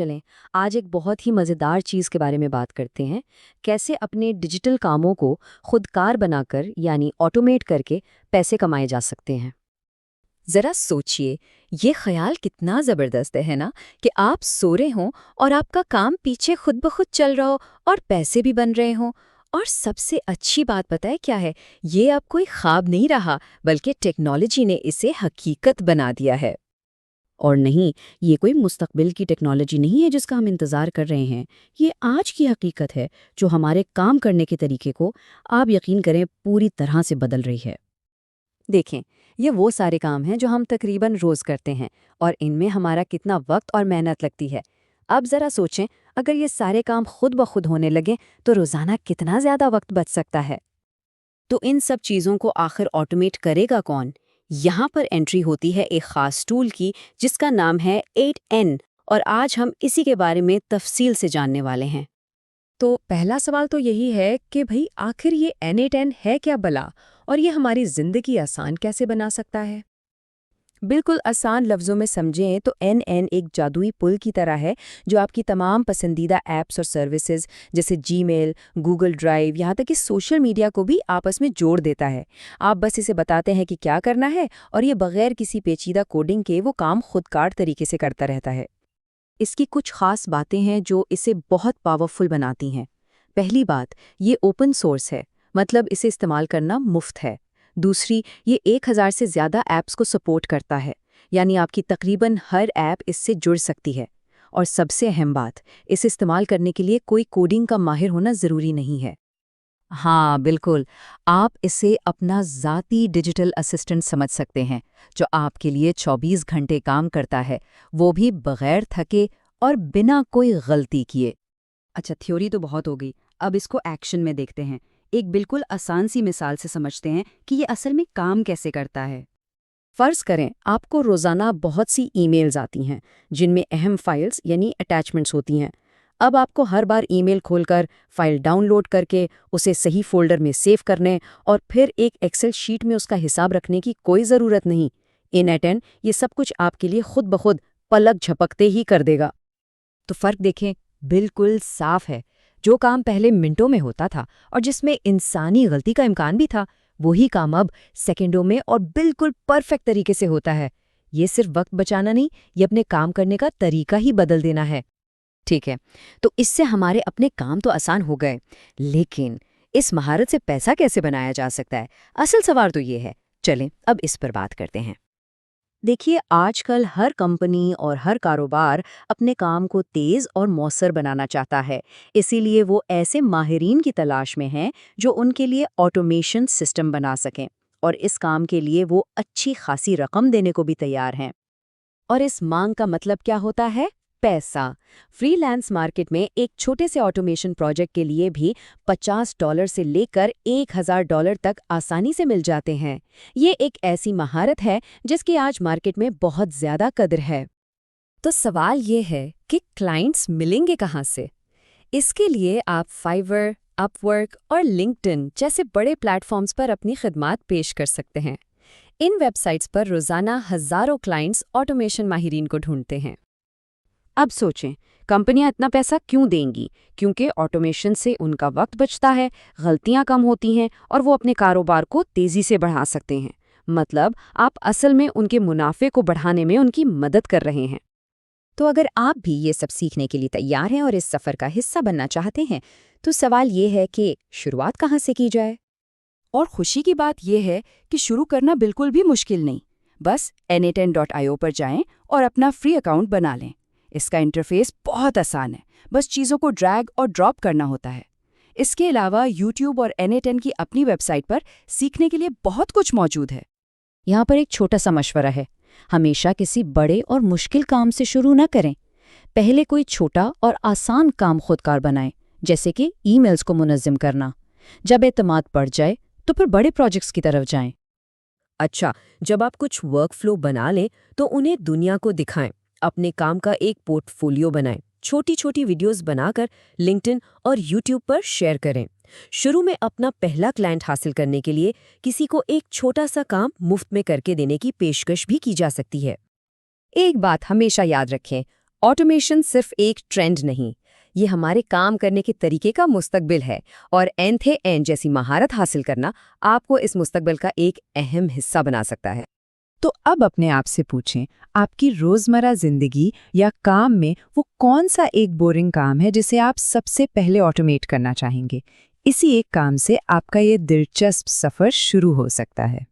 चलें, आज एक बहुत ही मज़ेदार चीज़ के बारे में बात करते हैं। कैसे अपने डिजिटल कामों को खुदकार बनाकर यानी ऑटोमेट करके पैसे कमाए जा सकते हैं। जरा सोचिए, ये ख्याल कितना जबरदस्त है ना कि आप सो रहे हों और आपका काम पीछे खुद ब खुद चल रहा हो और पैसे भी बन रहे हों। और सबसे अच्छी बात पता है क्या है? ये अब कोई ख्वाब नहीं रहा, बल्कि टेक्नोलॉजी ने इसे हकीकत बना दिया है। और नहीं, ये कोई मुस्तकबिल की टेक्नोलॉजी नहीं है जिसका हम इंतज़ार कर रहे हैं। ये आज की हकीकत है जो हमारे काम करने के तरीके को, आप यकीन करें, पूरी तरह से बदल रही है। देखें, ये वो सारे काम हैं जो हम तकरीबन रोज़ करते हैं और इनमें हमारा कितना वक्त और मेहनत लगती है। अब ज़रा सोचें, अगर ये सारे काम खुद ब खुद होने लगें तो रोज़ाना कितना ज़्यादा वक्त बच सकता है। तो इन सब चीज़ों को आखिर ऑटोमेट करेगा कौन? यहाँ पर एंट्री होती है एक ख़ास टूल की जिसका नाम है 8n, और आज हम इसी के बारे में तफसील से जानने वाले हैं। तो पहला सवाल तो यही है कि भाई आखिर ये N8N है क्या भला, और ये हमारी ज़िंदगी आसान कैसे बना सकता है? बिल्कुल आसान लफ्ज़ों में समझें तो NN एक जादुई पुल की तरह है जो आपकी तमाम पसंदीदा ऐप्स और सर्विसेज जैसे जीमेल, गूगल ड्राइव, यहाँ तक कि सोशल मीडिया को भी आपस में जोड़ देता है। आप बस इसे बताते हैं कि क्या करना है और ये बगैर किसी पेचीदा कोडिंग के वो काम खुदकार तरीके से करता रहता है। इसकी कुछ खास बातें हैं जो इसे बहुत पावरफुल बनाती हैं। पहली बात, ये ओपन सोर्स है, मतलब इसे इस्तेमाल करना मुफ्त है। दूसरी, ये 1000 से ज़्यादा ऐप्स को सपोर्ट करता है, यानी आपकी तकरीबन हर ऐप इससे जुड़ सकती है। और सबसे अहम बात, इसे इस्तेमाल करने के लिए कोई कोडिंग का माहिर होना ज़रूरी नहीं है। हाँ, बिल्कुल, आप इसे अपना ज़ाती डिजिटल असिस्टेंट समझ सकते हैं, जो आपके लिए 24 घंटे काम करता है, वो भी बगैर थके और बिना कोई गलती किए। अच्छा, थ्योरी तो बहुत हो गई, अब इसको एक्शन में देखते हैं। एक बिल्कुल आसान सी मिसाल से समझते हैं कि ये असल में काम कैसे करता है। फ़र्ज़ करें, आपको रोज़ाना बहुत सी ईमेल्स आती हैं, जिनमें अहम फाइल्स यानी अटैचमेंट्स होती हैं। अब आपको हर बार ईमेल खोलकर, फाइल डाउनलोड करके, उसे सही फ़ोल्डर में सेव करने और फिर एक एक्सेल शीट में उसका हिसाब रखने की कोई ज़रूरत नहीं। N8N ये सब कुछ आपके लिए खुद ब खुद पलक झपकते ही कर देगा। तो फ़र्क देखें, बिल्कुल साफ है। जो काम पहले मिनटों में होता था और जिसमें इंसानी गलती का इम्कान भी था, वही काम अब सेकंडों में और बिल्कुल परफेक्ट तरीके से होता है। ये सिर्फ वक्त बचाना नहीं, ये अपने काम करने का तरीका ही बदल देना है। ठीक है, तो इससे हमारे अपने काम तो आसान हो गए, लेकिन इस महारत से पैसा कैसे बनाया जा सकता है? असल सवाल तो ये है। चलें अब इस पर बात करते हैं। देखिए, आजकल हर कंपनी और हर कारोबार अपने काम को तेज और मौसर बनाना चाहता है। इसीलिए वो ऐसे माहिरीन की तलाश में हैं जो उनके लिए ऑटोमेशन सिस्टम बना सकें, और इस काम के लिए वो अच्छी खासी रकम देने को भी तैयार हैं। और इस मांग का मतलब क्या होता है? पैसा। फ्रीलांस मार्केट में एक छोटे से ऑटोमेशन प्रोजेक्ट के लिए भी $50 से लेकर $1000 तक आसानी से मिल जाते हैं। ये एक ऐसी महारत है जिसकी आज मार्केट में बहुत ज्यादा कदर है। तो सवाल ये है कि क्लाइंट्स मिलेंगे कहाँ से? इसके लिए आप फाइवर, अपवर्क और लिंक्डइन जैसे बड़े प्लेटफॉर्म्स पर अपनी खिदमात पेश कर सकते हैं। इन वेबसाइट्स पर रोजाना हजारों क्लाइंट्स ऑटोमेशन माहिरीन को ढूंढते हैं। अब सोचें, कंपनियां इतना पैसा क्यों देंगी? क्योंकि ऑटोमेशन से उनका वक्त बचता है, गलतियां कम होती हैं और वो अपने कारोबार को तेजी से बढ़ा सकते हैं। मतलब आप असल में उनके मुनाफे को बढ़ाने में उनकी मदद कर रहे हैं। तो अगर आप भी ये सब सीखने के लिए तैयार हैं और इस सफ़र का हिस्सा बनना चाहते हैं, तो सवाल ये है कि शुरुआत कहाँ से की जाए? और खुशी की बात यह है कि शुरू करना बिल्कुल भी मुश्किल नहीं। बस n8n.io पर जाएं और अपना फ्री अकाउंट बना लें। इसका इंटरफेस बहुत आसान है, बस चीज़ों को ड्रैग और ड्रॉप करना होता है। इसके अलावा YouTube और N8N की अपनी वेबसाइट पर सीखने के लिए बहुत कुछ मौजूद है। यहाँ पर एक छोटा सा मशवरा है, हमेशा किसी बड़े और मुश्किल काम से शुरू न करें। पहले कोई छोटा और आसान काम खुदकार बनाएं, जैसे कि ईमेल्स को मुनज़्ज़म करना। जब एतमाद बढ़ जाए तो फिर बड़े प्रोजेक्ट्स की तरफ जाएं। अच्छा, जब आप कुछ वर्कफ्लो बना लें तो उन्हें दुनिया को दिखाएं। अपने काम का एक पोर्टफोलियो बनाएं, छोटी छोटी वीडियोस बनाकर लिंक्डइन और यूट्यूब पर शेयर करें। शुरू में अपना पहला क्लाइंट हासिल करने के लिए किसी को एक छोटा सा काम मुफ्त में करके देने की पेशकश भी की जा सकती है। एक बात हमेशा याद रखें, ऑटोमेशन सिर्फ एक ट्रेंड नहीं, ये हमारे काम करने के तरीके का मुस्तकबिल है और एन थे एन जैसी महारत हासिल करना आपको इस मुस्तकबिल का एक अहम हिस्सा बना सकता है। तो अब अपने आप से पूछें, आपकी रोजमर्रा जिंदगी या काम में वो कौन सा एक बोरिंग काम है जिसे आप सबसे पहले ऑटोमेट करना चाहेंगे? इसी एक काम से आपका ये दिलचस्प सफर शुरू हो सकता है।